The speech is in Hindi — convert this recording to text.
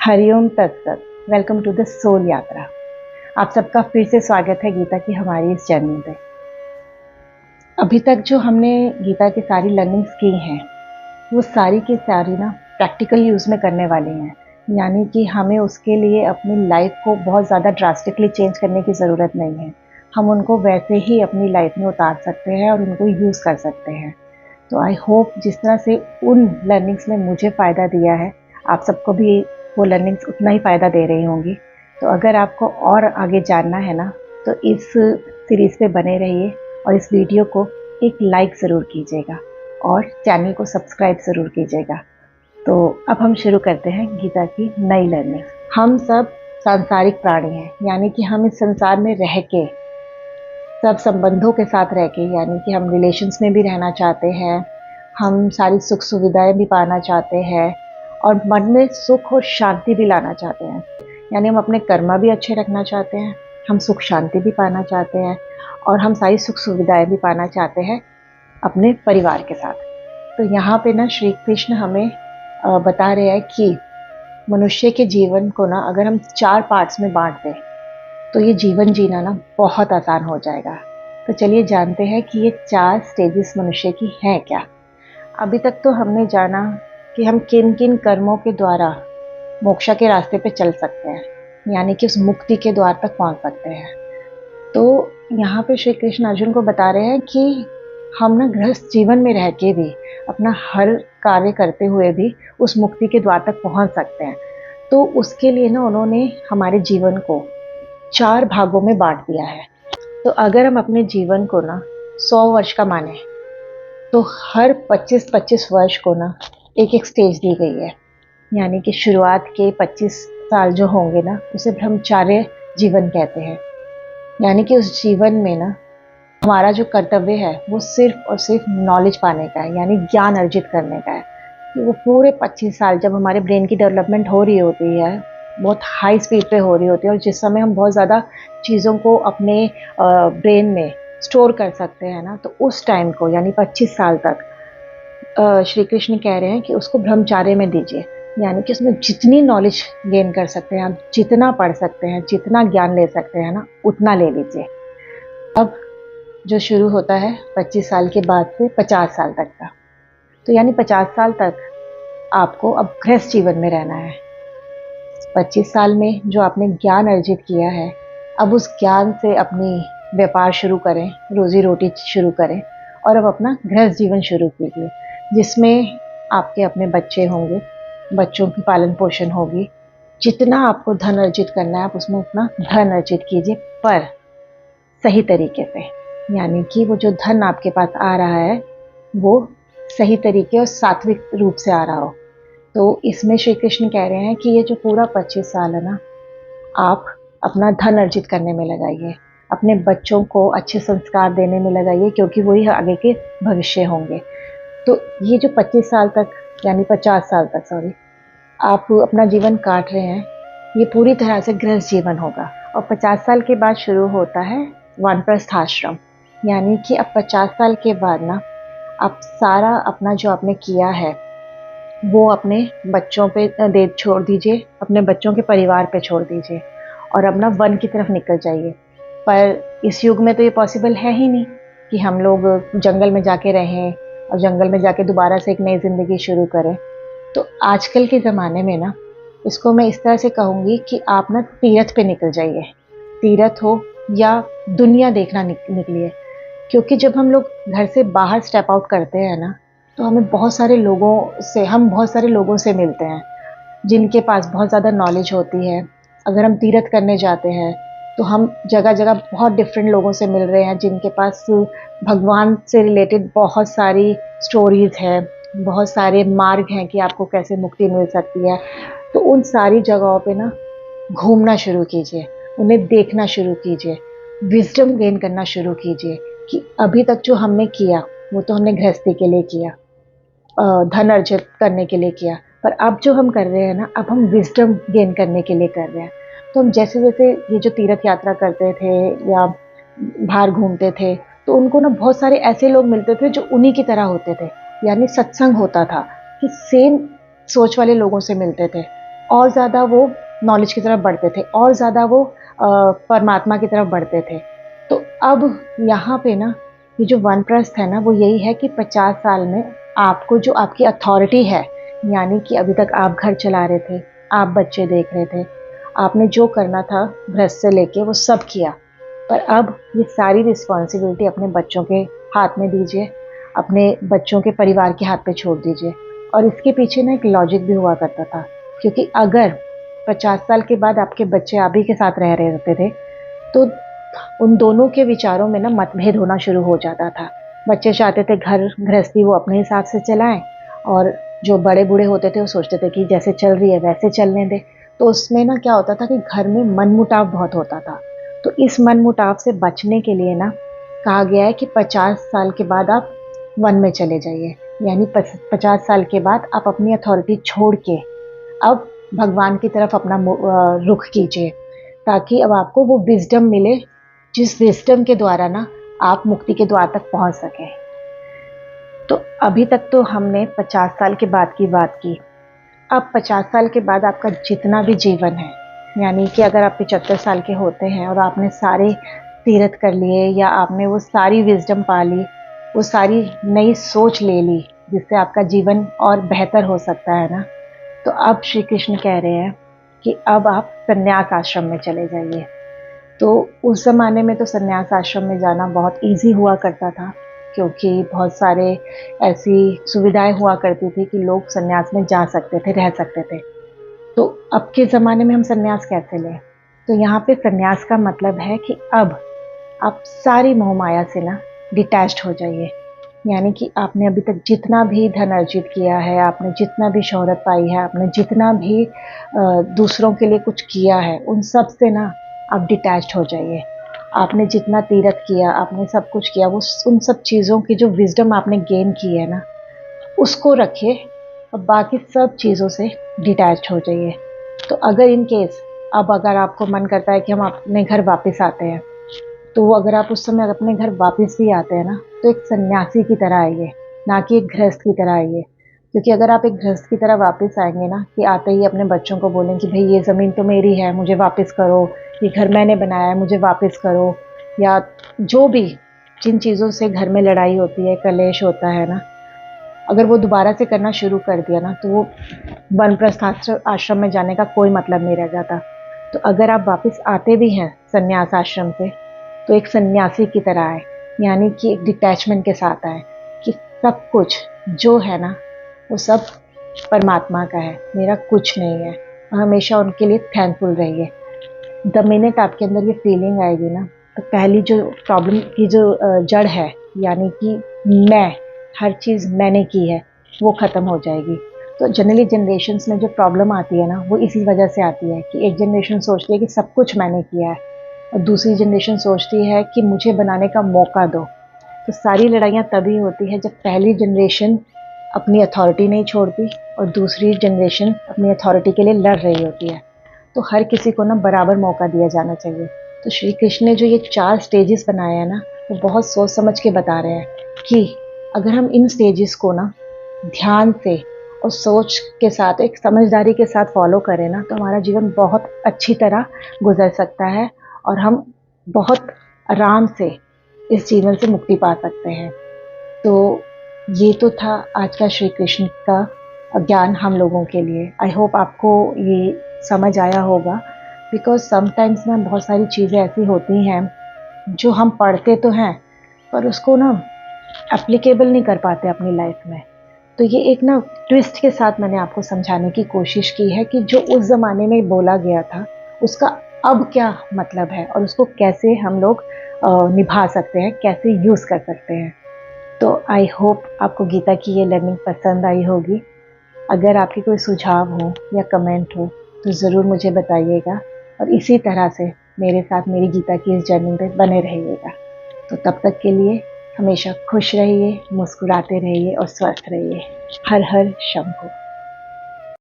हरिओम तत्सत। वेलकम टू द सोल यात्रा। आप सबका फिर से स्वागत है गीता की हमारी इस जर्नी पे। अभी तक जो हमने गीता की सारी लर्निंग्स की हैं वो सारी की सारी ना प्रैक्टिकल यूज़ में करने वाली हैं। यानी कि हमें उसके लिए अपनी लाइफ को बहुत ज़्यादा ड्रास्टिकली चेंज करने की ज़रूरत नहीं है। हम उनको वैसे ही अपनी लाइफ में उतार सकते हैं और उनको यूज़ कर सकते हैं। तो आई होप जिस तरह से उन लर्निंग्स ने मुझे फ़ायदा दिया है, आप सबको भी वो लर्निंग्स उतना ही फ़ायदा दे रही होंगी। तो अगर आपको और आगे जानना है ना, तो इस सीरीज़ पे बने रहिए और इस वीडियो को एक लाइक ज़रूर कीजिएगा और चैनल को सब्सक्राइब ज़रूर कीजिएगा। तो अब हम शुरू करते हैं गीता की नई लर्निंग। हम सब सांसारिक प्राणी हैं, यानी कि हम इस संसार में रह के सब संबंधों के साथ रह के, यानी कि हम रिलेशंस में भी रहना चाहते हैं, हम सारी सुख सुविधाएं भी पाना चाहते हैं और मन में सुख और शांति भी लाना चाहते हैं। यानी हम अपने कर्मा भी अच्छे रखना चाहते हैं, हम सुख शांति भी पाना चाहते हैं और हम सारी सुख सुविधाएं भी पाना चाहते हैं अपने परिवार के साथ। तो यहाँ पे ना श्री कृष्ण हमें बता रहे हैं कि मनुष्य के जीवन को ना अगर हम 4 पार्ट्स में बांट दें तो ये जीवन जीना ना बहुत आसान हो जाएगा। तो चलिए जानते हैं कि ये 4 स्टेजेस मनुष्य की हैं क्या। अभी तक तो हमने जाना कि हम किन किन कर्मों के द्वारा मोक्ष के रास्ते पे चल सकते हैं, यानी कि उस मुक्ति के द्वार तक पहुंच सकते हैं। तो यहाँ पे श्री कृष्ण अर्जुन को बता रहे हैं कि हम ना गृहस्थ जीवन में रह के भी अपना हर कार्य करते हुए भी उस मुक्ति के द्वार तक पहुंच सकते हैं। तो उसके लिए ना उन्होंने हमारे जीवन को 4 भागों में बांट दिया है। तो अगर हम अपने जीवन को ना 100 वर्ष का माने तो हर 25-25 वर्ष को ना एक एक स्टेज दी गई है। यानी कि शुरुआत के 25 साल जो होंगे ना उसे ब्रह्मचार्य जीवन कहते हैं। यानी कि उस जीवन में ना हमारा जो कर्तव्य है वो सिर्फ और सिर्फ नॉलेज पाने का है, यानी ज्ञान अर्जित करने का है। कि वो पूरे 25 साल जब हमारे ब्रेन की डेवलपमेंट हो रही होती है, बहुत हाई स्पीड पे हो रही होती है और जिस समय हम बहुत ज़्यादा चीज़ों को अपने ब्रेन में स्टोर कर सकते हैं ना, तो उस टाइम को यानी 25 साल तक श्री कृष्ण कह रहे हैं कि उसको ब्रह्मचार्य में दीजिए। यानी कि उसमें जितनी नॉलेज गेन कर सकते हैं आप, जितना पढ़ सकते हैं, जितना ज्ञान ले सकते हैं ना, उतना ले लीजिए। अब जो शुरू होता है 25 साल के बाद से 50 साल तक का, तो यानी 50 साल तक आपको अब गृहस्थ जीवन में रहना है। 25 साल में जो आपने ज्ञान अर्जित किया है, अब उस ज्ञान से अपनी व्यापार शुरू करें, रोजी रोटी शुरू करें और अब अपना गृहस्थ जीवन शुरू कीजिए, जिसमें आपके अपने बच्चे होंगे, बच्चों की पालन पोषण होगी। जितना आपको धन अर्जित करना है आप उसमें उतना धन अर्जित कीजिए, पर सही तरीके से। यानी कि वो जो धन आपके पास आ रहा है वो सही तरीके और सात्विक रूप से आ रहा हो। तो इसमें श्री कृष्ण कह रहे हैं कि ये जो पूरा 25 साल है ना, आप अपना धन अर्जित करने में लगाइए, अपने बच्चों को अच्छे संस्कार देने में लगाइए, क्योंकि वही आगे के भविष्य होंगे। तो ये जो 25 साल तक यानी 50 साल तक सॉरी आप अपना जीवन काट रहे हैं, ये पूरी तरह से गृहस्थ जीवन होगा। और 50 साल के बाद शुरू होता है वानप्रस्थ आश्रम। यानी कि अब 50 साल के बाद ना आप सारा अपना जो आपने किया है वो अपने बच्चों पे दे छोड़ दीजिए, अपने बच्चों के परिवार पे छोड़ दीजिए और अपना वन की तरफ निकल जाइए। पर इस युग में तो ये पॉसिबल है ही नहीं कि हम लोग जंगल में जाके रहें और जंगल में जाके दोबारा से एक नई ज़िंदगी शुरू करें। तो आजकल के ज़माने में ना इसको मैं इस तरह से कहूँगी कि आप ना तीर्थ पे निकल जाइए। तीर्थ हो या दुनिया देखना निकलिए, क्योंकि जब हम लोग घर से बाहर स्टेप आउट करते हैं ना, तो हम बहुत सारे लोगों से मिलते हैं जिनके पास बहुत ज़्यादा नॉलेज होती है। अगर हम तीर्थ करने जाते हैं तो हम जगह जगह बहुत डिफरेंट लोगों से मिल रहे हैं जिनके पास भगवान से रिलेटेड बहुत सारी स्टोरीज़ हैं, बहुत सारे मार्ग हैं कि आपको कैसे मुक्ति मिल सकती है। तो उन सारी जगहों पे ना घूमना शुरू कीजिए, उन्हें देखना शुरू कीजिए, विजडम गेन करना शुरू कीजिए कि अभी तक जो हमने किया वो तो हमने गृहस्थी के लिए किया, धन अर्जित करने के लिए किया, पर अब जो हम कर रहे हैं ना, अब हम विजडम गेन करने के लिए कर रहे हैं। तो हम जैसे जैसे ये जो तीर्थ यात्रा करते थे या बाहर घूमते थे, तो उनको ना बहुत सारे ऐसे लोग मिलते थे जो उन्हीं की तरह होते थे। यानी सत्संग होता था कि सेम सोच वाले लोगों से मिलते थे। और ज़्यादा वो नॉलेज की तरफ बढ़ते थे, और ज़्यादा वो परमात्मा की तरफ बढ़ते थे। तो अब यहाँ पे ना ये जो वानप्रस्थ है ना, वो यही है कि 50 साल में आपको जो आपकी अथॉरिटी है, यानी कि अभी तक आप घर चला रहे थे, आप बच्चे देख रहे थे, आपने जो करना था गृहस्थ से लेके वो सब किया, पर अब ये सारी रिस्पॉन्सिबिलिटी अपने बच्चों के हाथ में दीजिए, अपने बच्चों के परिवार के हाथ पे छोड़ दीजिए। और इसके पीछे ना एक लॉजिक भी हुआ करता था, क्योंकि अगर 50 साल के बाद आपके बच्चे आप ही के साथ रह रहे होते थे, तो उन दोनों के विचारों में ना मतभेद होना शुरू हो जाता था। बच्चे चाहते थे घर गृहस्थी वो अपने हिसाब से चलाएं, और जो बड़े बूढ़े होते थे वो सोचते थे कि जैसे चल रही है वैसे चलने दें। तो उसमें ना क्या होता था कि घर में मनमुटाव बहुत होता था। तो इस मनमुटाव से बचने के लिए ना कहा गया है कि 50 साल के बाद आप वन में चले जाइए, यानी 50 साल के बाद आप अपनी अथॉरिटी छोड़ के अब भगवान की तरफ अपना रुख कीजिए, ताकि अब आपको वो विजडम मिले, जिस विजडम के द्वारा ना आप मुक्ति के द्वार तक पहुंच सकें। तो अभी तक तो हमने 50 साल के बाद की बात की। अब 50 साल के बाद आपका जितना भी जीवन है, यानी कि अगर आप 75 साल के होते हैं और आपने सारे तीर्थ कर लिए, या आपने वो सारी विजडम पा ली, वो सारी नई सोच ले ली, जिससे आपका जीवन और बेहतर हो सकता है ना, तो अब श्री कृष्ण कह रहे हैं कि अब आप संन्यास आश्रम में चले जाइए। तो उस ज़माने में तो संन्यास आश्रम में जाना बहुत इजी हुआ करता था, क्योंकि बहुत सारे ऐसी सुविधाएं हुआ करती थी कि लोग संन्यास में जा सकते थे, रह सकते थे। तो अब के ज़माने में हम संन्यास कैसे लें? तो यहाँ पे संन्यास का मतलब है कि अब आप सारी मोह माया से ना डिटैच्ड हो जाइए। यानी कि आपने अभी तक जितना भी धन अर्जित किया है, आपने जितना भी शोहरत पाई है, आपने जितना भी दूसरों के लिए कुछ किया है, उन सब से ना आप डिटैच्ड हो जाइए। आपने जितना तीर्थ किया, आपने सब कुछ किया, वो उन सब चीज़ों की जो विजडम आपने गेन की है ना, उसको रखिए और बाकी सब चीज़ों से डिटैच्ड हो जाइए। तो अगर इन केस अब अगर आपको मन करता है कि हम अपने घर वापस आते हैं, तो वो अगर आप उस समय अपने घर वापस भी आते हैं ना, तो एक सन्यासी की तरह आइए, ना कि एक गृहस्थ की तरह आइए। क्योंकि अगर आप एक गृहस्थ की तरह वापस आएंगे ना, कि आते ही अपने बच्चों को बोलें कि भाई ये ज़मीन तो मेरी है, मुझे वापस करो, ये घर मैंने बनाया है, मुझे वापस करो, या जो भी जिन चीज़ों से घर में लड़ाई होती है, कलेश होता है ना, अगर वो दोबारा से करना शुरू कर दिया ना, तो वो वानप्रस्थ आश्रम में जाने का कोई मतलब नहीं रह जाता। तो अगर आप वापस आते भी हैं संन्यास आश्रम से, तो एक सन्यासी की तरह आए, यानी कि एक डिटैचमेंट के साथ आए, कि सब कुछ जो है ना वो सब परमात्मा का है, मेरा कुछ नहीं है। और हमेशा उनके लिए थैंकफुल रहिए। द मिनट आपके अंदर ये फीलिंग आएगी ना, तो पहली जो प्रॉब्लम की जो जड़ है, यानी कि मैं, हर चीज़ मैंने की है, वो ख़त्म हो जाएगी। तो जनरली जनरेशन्स में जो प्रॉब्लम आती है ना, वो इसी वजह से आती है कि एक जनरेशन सोचती है कि सब कुछ मैंने किया है, और दूसरी जनरेशन सोचती है कि मुझे बनाने का मौका दो। तो सारी लड़ाइयाँ तभी होती है जब पहली जनरेशन अपनी अथॉरिटी नहीं छोड़ती, और दूसरी जनरेशन अपनी अथॉरिटी के लिए लड़ रही होती है। तो हर किसी को ना बराबर मौका दिया जाना चाहिए। तो श्री कृष्ण ने जो ये 4 स्टेजेस बनाए हैं ना, वो बहुत सोच समझ के बता रहे हैं कि अगर हम इन स्टेजेस को ना ध्यान से और सोच के साथ, एक समझदारी के साथ फॉलो करें ना, तो हमारा जीवन बहुत अच्छी तरह गुजर सकता है, और हम बहुत आराम से इस जीवन से मुक्ति पा सकते हैं। तो ये तो था आज का श्री कृष्ण का ज्ञान हम लोगों के लिए। आई होप आपको ये समझ आया होगा, बिकॉज समटाइम्स ना बहुत सारी चीज़ें ऐसी होती हैं जो हम पढ़ते तो हैं, पर उसको ना एप्लीकेबल नहीं कर पाते अपनी लाइफ में। तो ये एक ना ट्विस्ट के साथ मैंने आपको समझाने की कोशिश की है कि जो उस ज़माने में बोला गया था, उसका अब क्या मतलब है, और उसको कैसे हम लोग निभा सकते हैं, कैसे यूज़ कर सकते हैं। तो आई होप आपको गीता की ये लर्निंग पसंद आई होगी। अगर आपके कोई सुझाव हो या कमेंट हो, तो ज़रूर मुझे बताइएगा, और इसी तरह से मेरे साथ मेरी गीता की इस जर्नी में बने रहिएगा। तो तब तक के लिए हमेशा खुश रहिए, मुस्कुराते रहिए और स्वस्थ रहिए। हर हर शंभू।